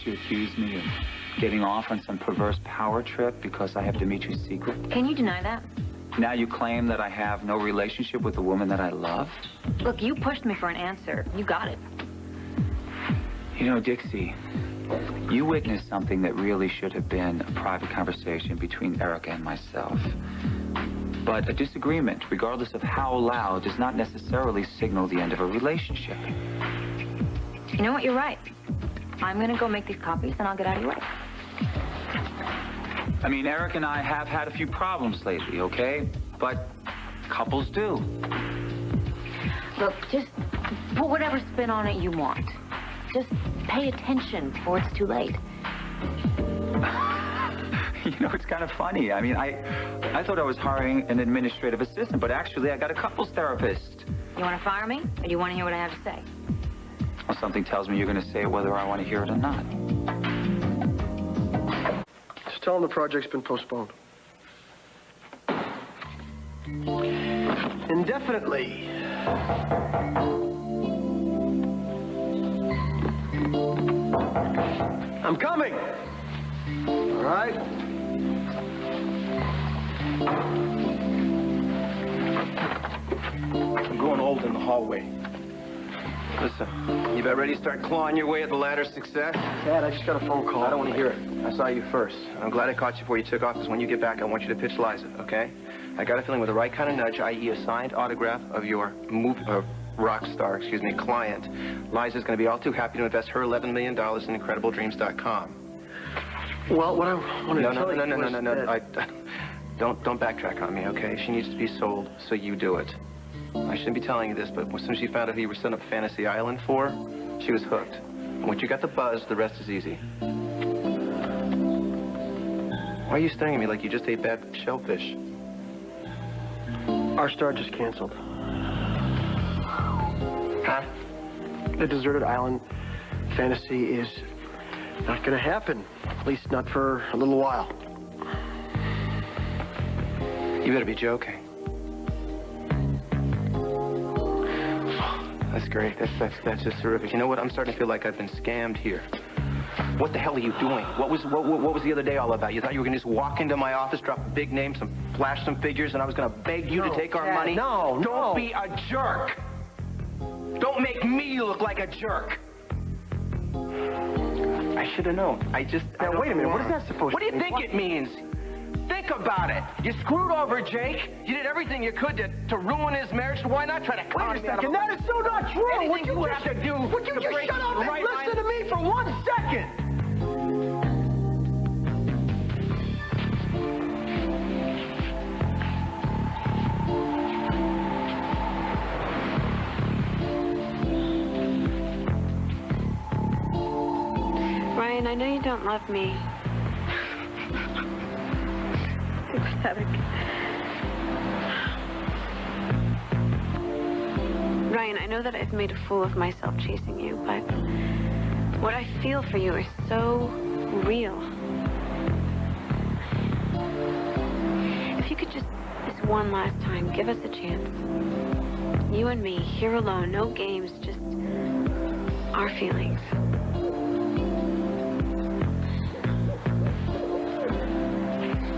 you accuse me of getting off on some perverse power trip because I have Dimitri's secret? Can you deny that? Now you claim that I have no relationship with the woman that I love? Look, you pushed me for an answer. You got it. You know, Dixie, you witnessed something that really should have been a private conversation between Erica and myself. But a disagreement, regardless of how loud, does not necessarily signal the end of a relationship. You know what? You're right. I'm gonna go make these copies, and I'll get out of your way. I mean, Eric and I have had a few problems lately, okay? But couples do. Look, just put whatever spin on it you want. Just pay attention before it's too late. You know, it's kind of funny. I mean, I thought I was hiring an administrative assistant, but actually I got a couples therapist. You want to fire me, or do you want to hear what I have to say? Well, something tells me you're going to say it whether I want to hear it or not. Just tell them the project's been postponed. Indefinitely. I'm coming. All right. I'm growing old in the hallway. Listen, you about ready to start clawing your way at the ladder of success? Dad, I just got a phone call. I don't want to hear it. I saw you first. I'm glad I caught you before you took off, because when you get back, I want you to pitch Liza, okay? I got a feeling with the right kind of nudge, i.e. a signed autograph of your rock star, client, Liza's going to be all too happy to invest her $11 million in IncredibleDreams.com. Well, what I wanted to tell you No. Don't backtrack on me, okay? She needs to be sold, so you do it. I shouldn't be telling you this, but as soon as she found out who you were setting up Fantasy Island for, she was hooked. And once you got the buzz, the rest is easy. Why are you staring at me like you just ate bad shellfish? Our star just canceled. Huh? The deserted island fantasy is not going to happen. At least not for a little while. You better be joking. That's great. That's just terrific. You know what? I'm starting to feel like I've been scammed here. What the hell are you doing? What was the other day all about? You thought you were gonna just walk into my office, drop a big name, flash some figures, and I was gonna beg you to take our money? No. Don't be a jerk. Don't make me look like a jerk. I should have known. Now, wait a minute. What is that supposed to mean? What do you think it means? Think about it. You screwed over Jake. You did everything you could to ruin his marriage. So why not try to con me out of it? That is so not true. Anything you would have to do. Would you just shut up and listen to me for 1 second? Ryan, I know you don't love me. Too pathetic. Ryan, I know that I've made a fool of myself chasing you, but what I feel for you is so real. If you could just, this one last time, give us a chance. You and me, here alone, no games, just our feelings.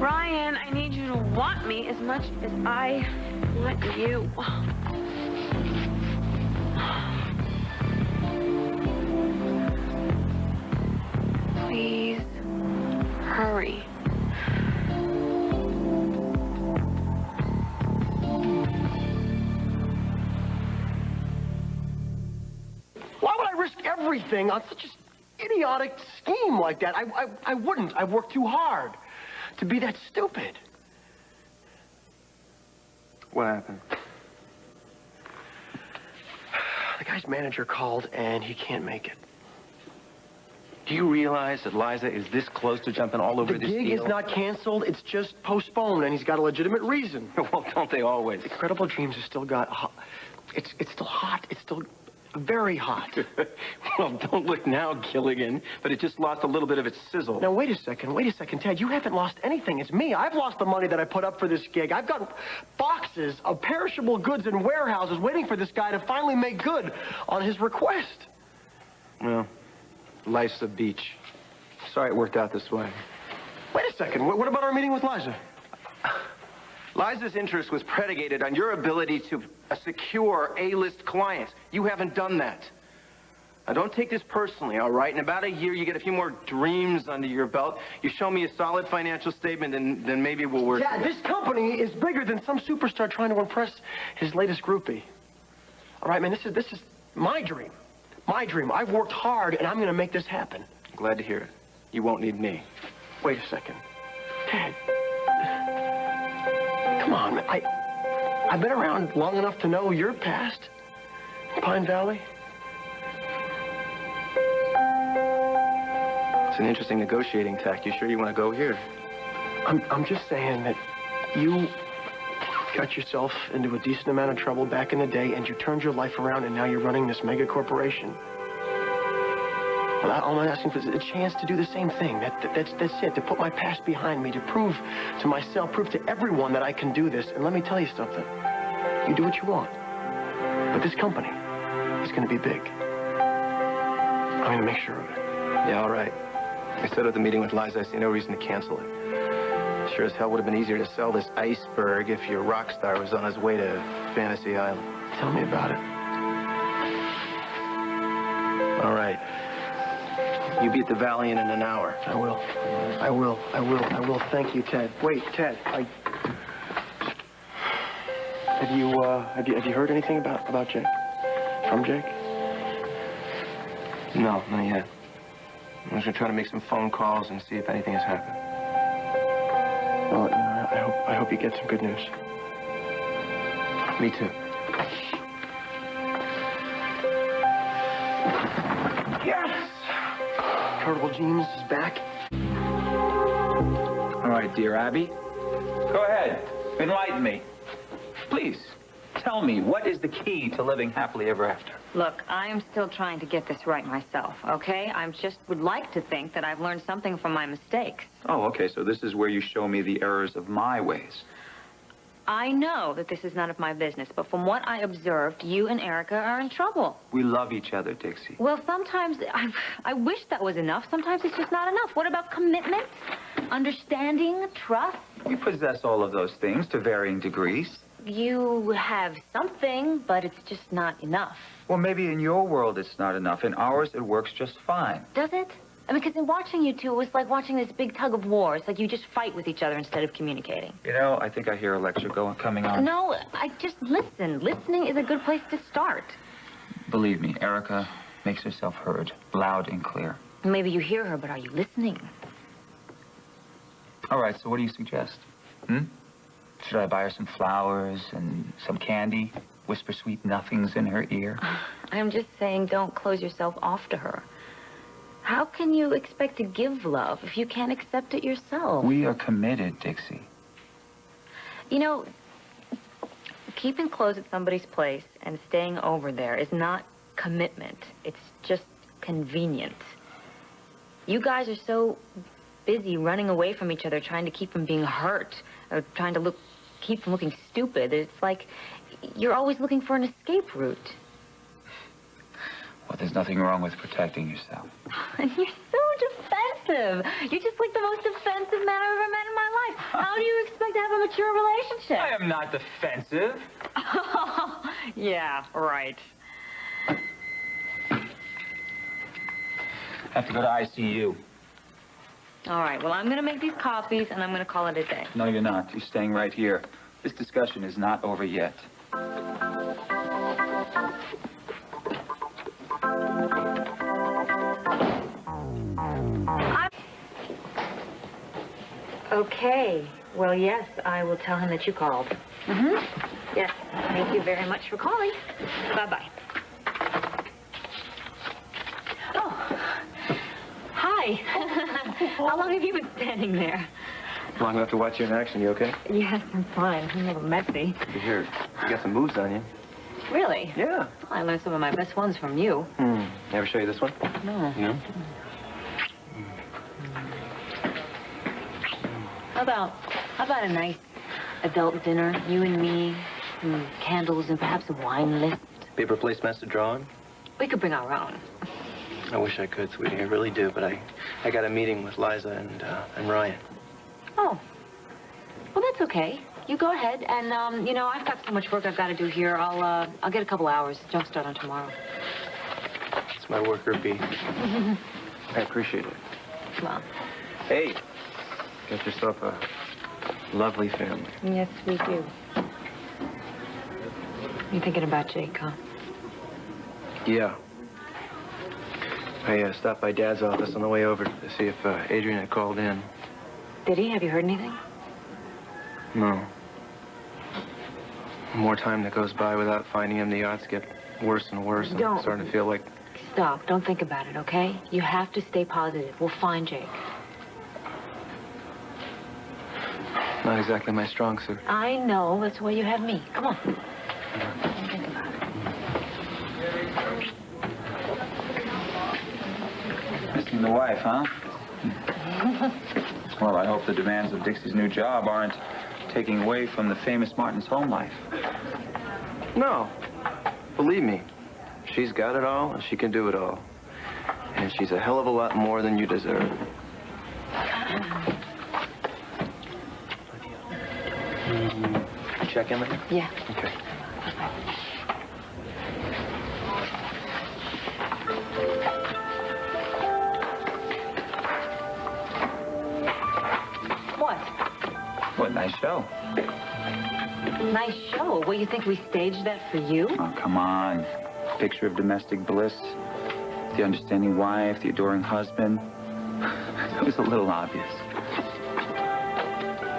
Ryan, I need you to want me as much as I want you. Please, hurry. Why would I risk everything on such an idiotic scheme like that? I wouldn't. I've worked too hard to be that stupid. What happened? The guy's manager called, and he can't make it. Do you realize that Liza is this close to jumping all over this deal? The gig is not canceled. It's just postponed, and he's got a legitimate reason. Well, don't they always? Incredible Dreams has still got it's still hot. It's still very hot. Well, don't look now, Gilligan, but it just lost a little bit of its sizzle. Now, wait a second, Ted. You haven't lost anything. It's me. I've lost the money that I put up for this gig. I've got boxes of perishable goods in warehouses waiting for this guy to finally make good on his request. Well, Life's a beach. Sorry it worked out this way. Wait a second. What about our meeting with Liza? Liza's interest was predicated on your ability to secure A-list clients. You haven't done that. Now, don't take this personally, all right? In about a year, you get a few more dreams under your belt. You show me a solid financial statement, and then maybe we'll work. Yeah, this company is bigger than some superstar trying to impress his latest groupie. All right, man, this is my dream. My dream. I've worked hard, and I'm going to make this happen. Glad to hear it. You won't need me. Wait a second. Ted. Come on, man. I've been around long enough to know your past. Pine Valley. It's an interesting negotiating tack. You sure you want to go here? I'm just saying that you got yourself into a decent amount of trouble back in the day, and you turned your life around, and now you're running this mega corporation. Well, all I'm asking for is a chance to do the same thing. That's it. To put my past behind me, to prove to myself, prove to everyone that I can do this. And let me tell you something. You do what you want, but this company is going to be big. I'm going to make sure of it. Yeah, all right. I set up the meeting with Liza. I see no reason to cancel it. Sure as hell would have been easier to sell this iceberg if your rock star was on his way to Fantasy Island. Tell me about it. All right. You beat the Valiant in an hour. I will. Thank you, Ted. Wait, Ted. Have you heard anything about Jake? From Jake? No, not yet. I'm just gonna try to make some phone calls and see if anything has happened. Well, I hope you get some good news. Me too. Yes! Convertible Jeans is back. All right, dear Abby. Go ahead. Enlighten me. Please, tell me, what is the key to living happily ever after? Look, I'm still trying to get this right myself, okay? I just would like to think that I've learned something from my mistakes. Oh, okay, so this is where you show me the errors of my ways. I know that this is none of my business, but from what I observed, you and Erica are in trouble. We love each other, Dixie. Well, sometimes I wish that was enough. Sometimes it's just not enough. What about commitment, understanding, trust? We possess all of those things to varying degrees. You have something, but it's just not enough. Well, maybe in your world it's not enough. In ours, it works just fine. Does it? I mean, because in watching you two, it was like watching this big tug of war. It's like you just fight with each other instead of communicating. You know, I think I hear a lecture coming on. No, I just listen. Listening is a good place to start. Believe me, Erica makes herself heard, loud and clear. Maybe you hear her, but are you listening? All right, so what do you suggest? Should I buy her some flowers and some candy? Whisper sweet nothings in her ear? I'm just saying don't close yourself off to her. How can you expect to give love if you can't accept it yourself? We are committed, Dixie. You know, keeping clothes at somebody's place and staying over there is not commitment. It's just convenient. You guys are so busy running away from each other, trying to keep from being hurt, or trying to keep from looking stupid. It's like you're always looking for an escape route. Well, there's nothing wrong with protecting yourself. And you're so defensive. You're just like the most defensive man I've ever met in my life. How do you expect to have a mature relationship? I am not defensive. Yeah, right. I have to go to ICU. All right, well, I'm going to make these copies, and I'm going to call it a day. No, you're not. You're staying right here. This discussion is not over yet. Okay. Well, yes, I will tell him that you called. Yes. Thank you very much for calling. Bye-bye. Oh. Hi. How long have you been standing there? Long enough to watch you in action. You okay? Yes, I'm fine. I'm a little messy. Good to hear. You got some moves on you. Really? Yeah. Well, I learned some of my best ones from you. Ever show you this one? No. No? How about a nice adult dinner? You and me, some candles, and perhaps a wine list. Paper placemats to draw on? We could bring our own. I wish I could, sweetie. I really do, but I got a meeting with Liza and Ryan. Oh. Well, that's okay. You go ahead, and, you know, I've got so much work I've got to do here. I'll get a couple hours. Jump start on tomorrow. It's my worker bee. I appreciate it. Well. Hey, get yourself a lovely family. Yes, we do. You're thinking about Jake, huh? Yeah. I stopped by Dad's office on the way over to see if Adrian had called in. Did he? Have you heard anything? No. The more time that goes by without finding him, the odds get worse and worse. I'm starting to feel like... Stop. Don't think about it, okay? You have to stay positive. We'll find Jake. Not exactly my strong suit. I know. That's why you have me. Come on. Don't think about it. Missing the wife, huh? Well, I hope the demands of Dixie's new job aren't taking away from the famous Martin's home life. No. Believe me, she's got it all and she can do it all. And she's a hell of a lot more than you deserve. Check in with her? Yeah. Okay. What, nice show. Nice show. What, you think we staged that for you? Oh, come on. Picture of domestic bliss. The understanding wife, the adoring husband. It was a little obvious.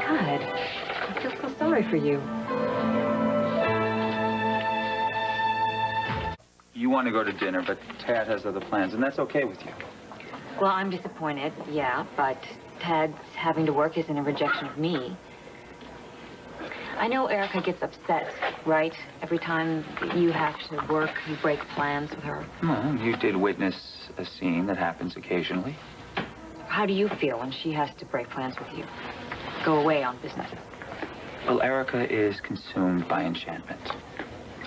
God, I feel so sorry for you. You want to go to dinner, but Tad has other plans, and that's okay with you. Well, I'm disappointed, yeah, but Tad's having to work isn't a rejection of me. I know Erica gets upset, right? Every time you have to work, you break plans with her. Well, you did witness a scene that happens occasionally. How do you feel when she has to break plans with you? Go away on business. Well, Erica is consumed by enchantment.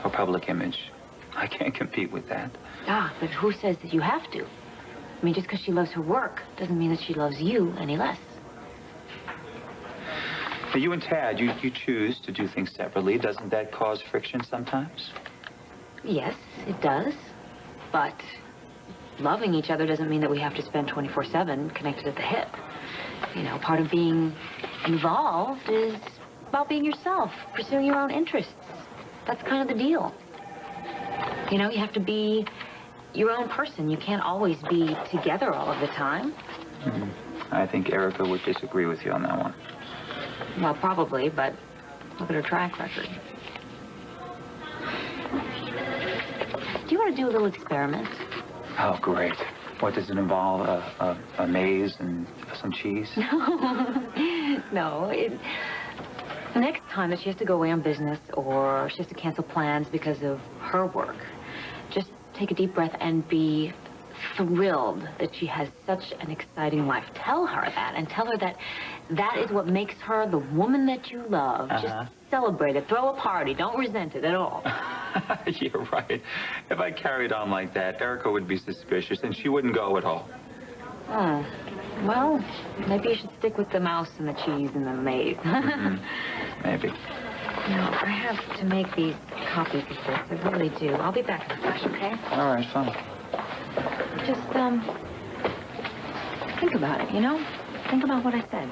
Her public image. I can't compete with that. Ah, but who says that you have to? I mean, just because she loves her work doesn't mean that she loves you any less. For you and Tad, you choose to do things separately. Doesn't that cause friction sometimes? Yes, it does. But loving each other doesn't mean that we have to spend 24/7 connected at the hip. You know, part of being involved is about being yourself, pursuing your own interests. That's kind of the deal. You know, you have to be your own person. You can't always be together all of the time. Mm-hmm. I think Erica would disagree with you on that one. Well, probably, but look at her track record. Do you want to do a little experiment? Oh, great. What, does it involve? A maze and some cheese? No. The next time that she has to go away on business or she has to cancel plans because of her work, just take a deep breath and be thrilled that she has such an exciting life. Tell her that, and tell her that that is what makes her the woman that you love. Just celebrate it. Throw a party. Don't resent it at all. You're right. If I carried on like that, Erica would be suspicious, and she wouldn't go at all. Oh. Well, maybe you should stick with the mouse and the cheese and the maze. Maybe. No, I have to make these copies of this. I really do. I'll be back in a flash, okay? All right, fine. Just, think about it, you know? Think about what I said.